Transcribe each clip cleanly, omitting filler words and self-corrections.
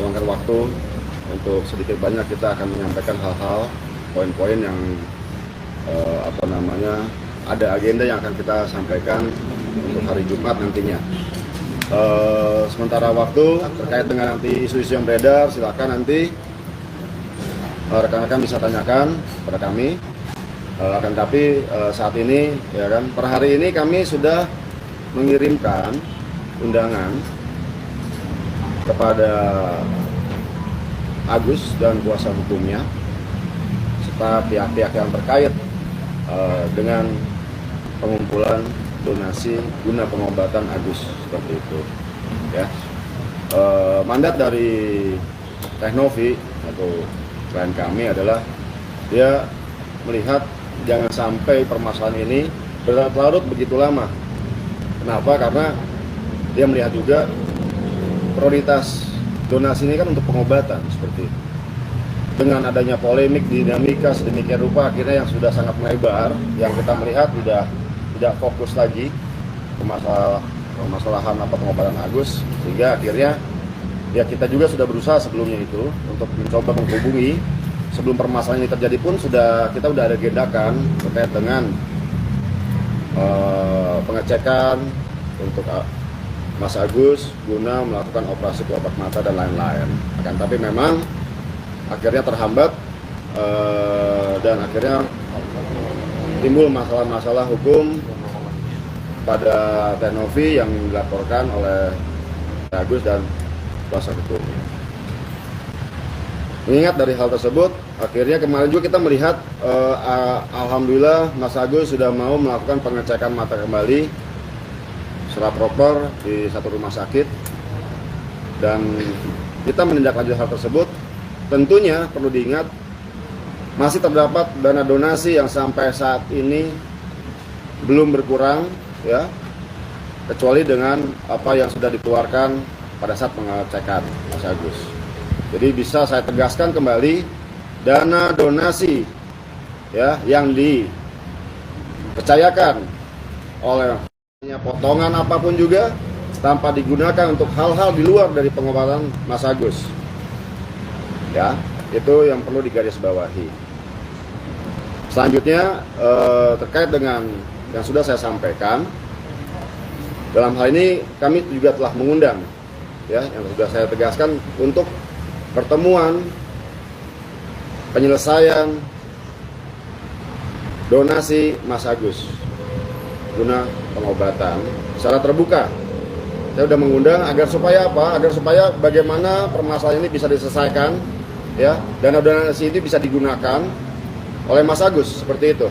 meluangkan waktu untuk sedikit banyak kita akan menyampaikan hal-hal, poin-poin yang ada agenda yang akan kita sampaikan untuk hari Jumat nantinya. Sementara waktu terkait dengan nanti isu-isu yang beredar, silakan nanti rekan-rekan bisa tanyakan pada kami. Akan tapi saat ini, ya kan, per hari ini kami sudah mengirimkan undangan kepada Agus dan kuasa hukumnya serta pihak-pihak yang terkait dengan pengumpulan donasi guna pengobatan Agus, seperti itu ya. Mandat dari Teknovi atau klien kami adalah dia melihat jangan sampai permasalahan ini berlarut-larut begitu lama. Kenapa? Karena dia melihat juga prioritas donasi ini kan untuk pengobatan, seperti itu. Dengan adanya polemik, dinamika sedemikian rupa, akhirnya yang sudah sangat melebar, yang kita melihat sudah tidak fokus lagi ke permasalahan pengobatan Agus, sehingga akhirnya ya kita juga sudah berusaha sebelumnya itu untuk mencoba menghubungi sebelum permasalahan ini terjadi pun kita sudah ada agendakan terkait dengan pengecekan untuk Mas Agus guna melakukan operasi kelopak mata dan lain-lain. Akan tapi memang akhirnya terhambat dan akhirnya timbul masalah-masalah hukum pada Teknovi yang dilaporkan oleh Agus dan kuasa hukumnya. Mengingat dari hal tersebut, akhirnya kemarin juga kita melihat alhamdulillah Mas Agus sudah mau melakukan pengecekan mata kembali secara proper di satu rumah sakit, dan kita menindaklanjuti hal tersebut. Tentunya perlu diingat masih terdapat dana donasi yang sampai saat ini belum berkurang ya, kecuali dengan apa yang sudah dikeluarkan pada saat pengecekan Mas Agus. Jadi bisa saya tegaskan kembali, dana donasi ya yang dipercayakan oleh potongan apapun juga tanpa digunakan untuk hal-hal di luar dari pengobatan Mas Agus. Ya, itu yang perlu digarisbawahi. Selanjutnya terkait dengan yang sudah saya sampaikan, dalam hal ini kami juga telah mengundang ya, yang sudah saya tegaskan untuk pertemuan penyelesaian donasi Mas Agus guna pengobatan secara terbuka. Saya sudah mengundang agar supaya apa? Agar supaya bagaimana permasalahan ini bisa diselesaikan ya, dana donasi ini bisa digunakan oleh Mas Agus, seperti itu.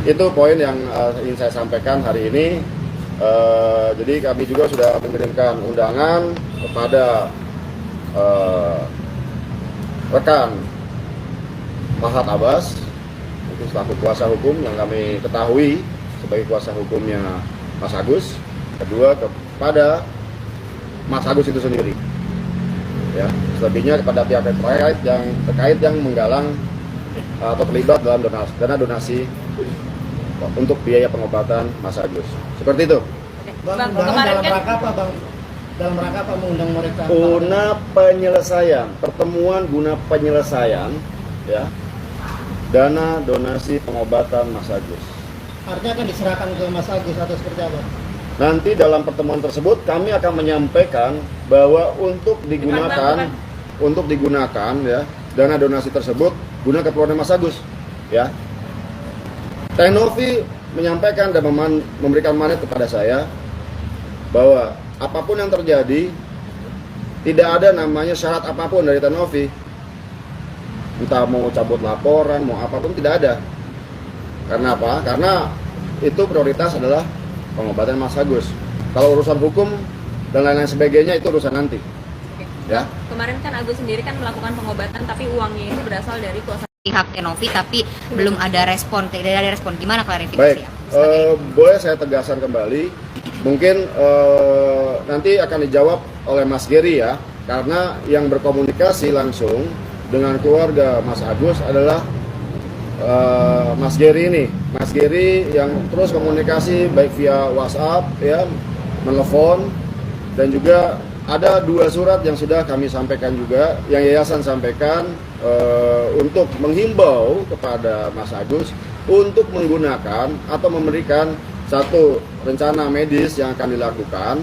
Itu poin yang ingin saya sampaikan hari ini. Jadi kami juga sudah mengirimkan undangan kepada rekan Mahat Abbas, itu selaku kuasa hukum yang kami ketahui sebagai kuasa hukumnya Mas Agus. Kedua kepada Mas Agus itu sendiri ya, selebihnya kepada pihak terkait yang menggalang atau terlibat dalam dana donasi untuk biaya pengobatan Mas Agus, seperti itu. Bang, dalam rangka apa Bang? Dalam rangka apa mengundang mereka? Guna penyelesaian, pertemuan guna penyelesaian ya, dana donasi pengobatan Mas Agus. Artinya akan diserahkan ke Mas Agus atau seperti apa? Nanti dalam pertemuan tersebut kami akan menyampaikan bahwa untuk digunakan ya, dana donasi tersebut guna keperluan Mas Agus ya. Teknovi menyampaikan dan memberikan mandat kepada saya bahwa apapun yang terjadi tidak ada namanya syarat apapun dari Teknovi, entah mau cabut laporan mau apapun, tidak ada. Karena apa? Karena itu prioritas adalah pengobatan Mas Agus. Kalau urusan hukum dan lain-lain sebagainya itu urusan nanti. Ya. Kemarin kan Agus sendiri kan melakukan pengobatan, tapi uangnya itu berasal dari kuasa pihak Teknovi, tapi belum ada respon. Tidak ada respon. Gimana klarifikasi? Baik, boleh saya tegaskan kembali. Mungkin nanti akan dijawab oleh Mas Geri ya, karena yang berkomunikasi langsung dengan keluarga Mas Agus adalah Mas Geri ini. Mas Geri yang terus komunikasi baik via WhatsApp ya, menelpon, dan juga ada 2 surat yang sudah kami sampaikan juga, yang yayasan sampaikan untuk menghimbau kepada Mas Agus untuk menggunakan atau memberikan satu rencana medis yang akan dilakukan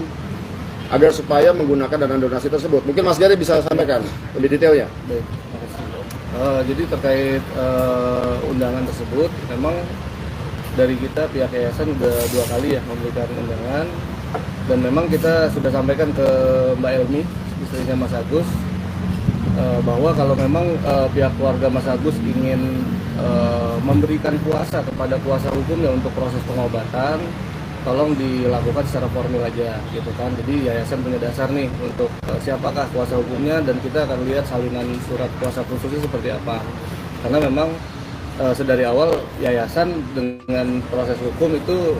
agar supaya menggunakan dana donasi tersebut. Mungkin Mas Gary bisa sampaikan lebih detailnya. Baik, makasih. Jadi terkait undangan tersebut, memang dari kita pihak yayasan sudah 2 kali ya memberikan undangan, dan memang kita sudah sampaikan ke Mbak Elmi, istrinya Mas Agus, bahwa kalau memang pihak keluarga Mas Agus ingin memberikan kuasa kepada kuasa hukumnya untuk proses pengobatan, tolong dilakukan secara formil aja gitu kan. Jadi yayasan punya dasar nih untuk siapakah kuasa hukumnya, dan kita akan lihat salinan surat kuasa khususnya seperti apa. Karena memang sedari awal yayasan dengan proses hukum itu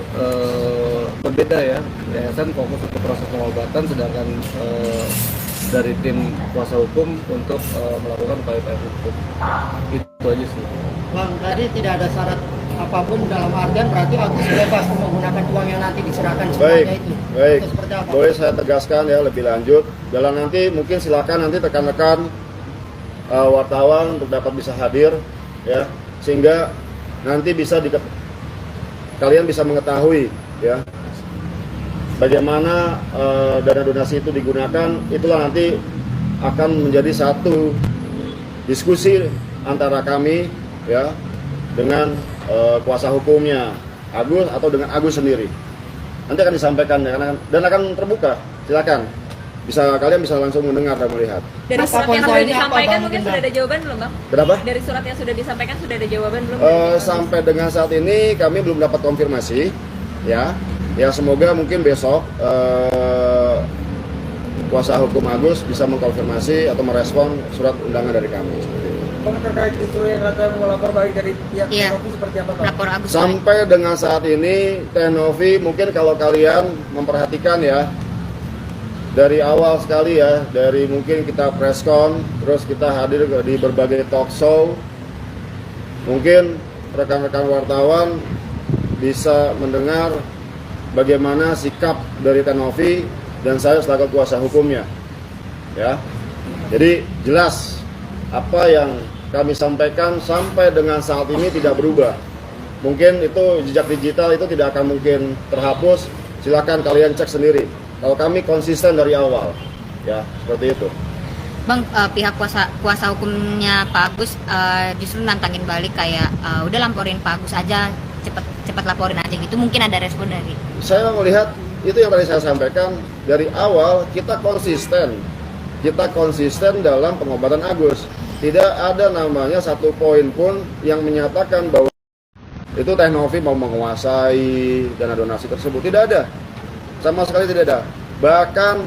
berbeda ya. Yayasan fokus untuk proses pengobatan, sedangkan dari tim kuasa hukum untuk melakukan upaya-upaya hukum. Itu aja sih. Bang, tadi tidak ada syarat apapun dalam artian berarti Agus bebas menggunakan uang yang nanti diserahkan semuanya itu. Baik. Itu seperti apa? Boleh saya tegaskan ya lebih lanjut. Dalam nanti mungkin silakan nanti rekan-rekan wartawan untuk dapat bisa hadir ya, sehingga nanti bisa kalian bisa mengetahui ya bagaimana dana donasi itu digunakan. Itulah nanti akan menjadi satu diskusi antara kami ya dengan kuasa hukumnya Agus atau dengan Agus sendiri. Nanti akan disampaikan dan akan terbuka. Silakan. Kalian bisa langsung mendengar dan melihat. Dari Apa surat yang sudah poin-poinnya, disampaikan apa, Bang? mungkin sudah ada jawaban belum, Bang? Kenapa? Dari surat yang sudah disampaikan sudah ada jawaban belum? Sampai dengan saat ini kami belum dapat konfirmasi ya. Ya semoga mungkin besok kuasa hukum Agus bisa mengkonfirmasi atau merespon surat undangan dari kami. Bang, terkait itu yang kata melapor balik dari pihak Iya. Novi seperti apa, Bang? Lapor Agus. Sampai dengan saat ini Teh Novi, mungkin kalau kalian memperhatikan ya, dari awal sekali ya, dari mungkin kita preskon, terus kita hadir di berbagai talk show, mungkin rekan-rekan wartawan bisa mendengar bagaimana sikap dari Teh Novi dan saya selaku kuasa hukumnya ya. Jadi jelas apa yang kami sampaikan sampai dengan saat ini tidak berubah. Mungkin itu jejak digital itu tidak akan mungkin terhapus. Silakan kalian cek sendiri. Kalau kami konsisten dari awal, ya seperti itu. Bang, pihak kuasa hukumnya Pak Agus justru nantangin balik kayak udah laporin Pak Agus aja, cepet laporin aja gitu. Mungkin ada respon dari. Saya melihat itu yang tadi saya sampaikan dari awal, kita konsisten dalam pengobatan Agus. Tidak ada namanya satu poin pun yang menyatakan bahwa itu Teh Novi mau menguasai dana donasi tersebut. Tidak ada, sama sekali tidak ada. Bahkan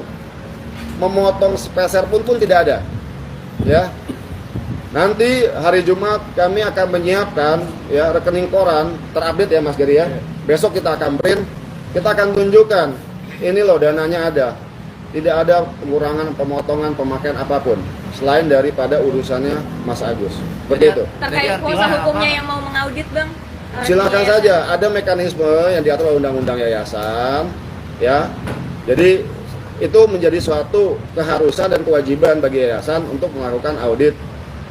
memotong sepeser pun tidak ada. Ya, nanti hari Jumat kami akan menyiapkan ya rekening koran terupdate ya Mas Gary ya. Besok kita akan print, kita akan tunjukkan ini loh dananya ada. Tidak ada pengurangan, pemotongan, pemakaian apapun selain daripada urusannya Mas Agus. Seperti itu. Terkait kuasa hukumnya yang mau mengaudit, Bang? Silakan saja, ada mekanisme yang diatur oleh undang-undang yayasan ya. Jadi itu menjadi suatu keharusan dan kewajiban bagi yayasan untuk melakukan audit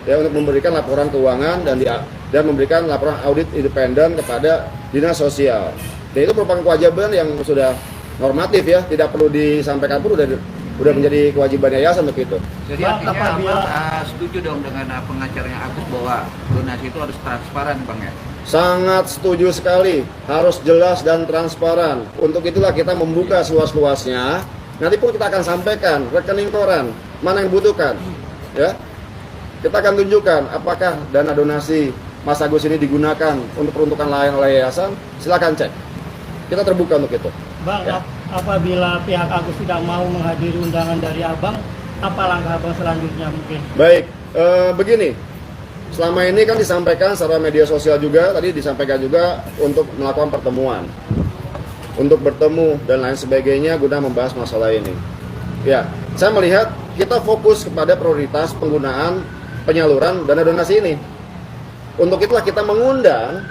ya, untuk memberikan laporan keuangan dan memberikan laporan audit independen kepada dinas sosial. Dan itu merupakan kewajiban yang sudah normatif ya, tidak perlu disampaikan pun udah menjadi kewajiban yayasan untuk itu. Jadi artinya Abang setuju dong dengan pengacaranya Agus bahwa donasi itu harus transparan, Bang ya? Sangat setuju sekali, harus jelas dan transparan. Untuk itulah kita membuka seluas-luasnya. Nanti pun kita akan sampaikan rekening koran mana yang dibutuhkan ya. Kita akan tunjukkan apakah dana donasi Mas Agus ini digunakan untuk peruntukan lain oleh yayasan. Silakan cek, kita terbuka untuk itu. Bang, Ya. apabila pihak Agus tidak mau menghadiri undangan dari Abang, apa langkah Abang selanjutnya mungkin? Baik, begini. Selama ini kan disampaikan secara media sosial juga, tadi disampaikan juga untuk melakukan pertemuan, untuk bertemu dan lain sebagainya guna membahas masalah ini. Ya, saya melihat kita fokus kepada prioritas penggunaan penyaluran dana donasi ini. Untuk itulah kita mengundang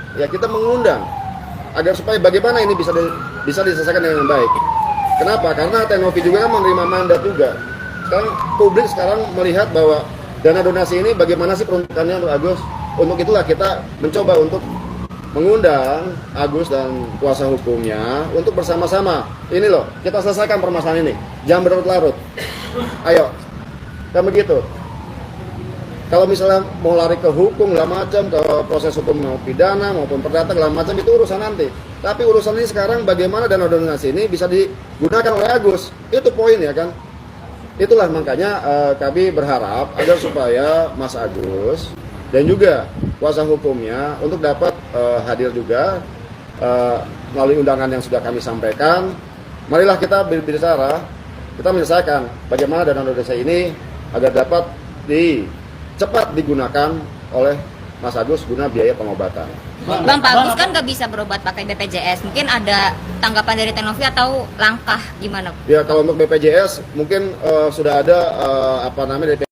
agar supaya bagaimana ini bisa diselesaikan dengan baik. Kenapa? Karena Teh Novi juga kan menerima mandat juga kan publik sekarang melihat bahwa dana donasi ini bagaimana sih peruntukannya untuk Agus. Untuk itulah kita mencoba untuk mengundang Agus dan kuasa hukumnya untuk bersama-sama ini loh, kita selesaikan permasalahan ini, jangan berlarut-larut. Ayo, kan begitu. Kalau misalnya mau lari ke hukum segala macam, ke proses hukum mau pidana maupun perdata segala macam, itu urusan nanti. Tapi urusan ini sekarang bagaimana dana donasi ini bisa digunakan oleh Agus. Itu poin ya kan. Itulah makanya kami berharap agar supaya Mas Agus dan juga kuasa hukumnya untuk dapat hadir juga melalui undangan yang sudah kami sampaikan. Marilah kita berbicara, kita menyelesaikan bagaimana dana donasi ini agar dapat cepat digunakan oleh Mas Agus guna biaya pengobatan. Bang, Pak Agus kan nggak bisa berobat pakai BPJS. Mungkin ada tanggapan dari Teknovi atau langkah gimana? Ya kalau untuk BPJS mungkin sudah ada dari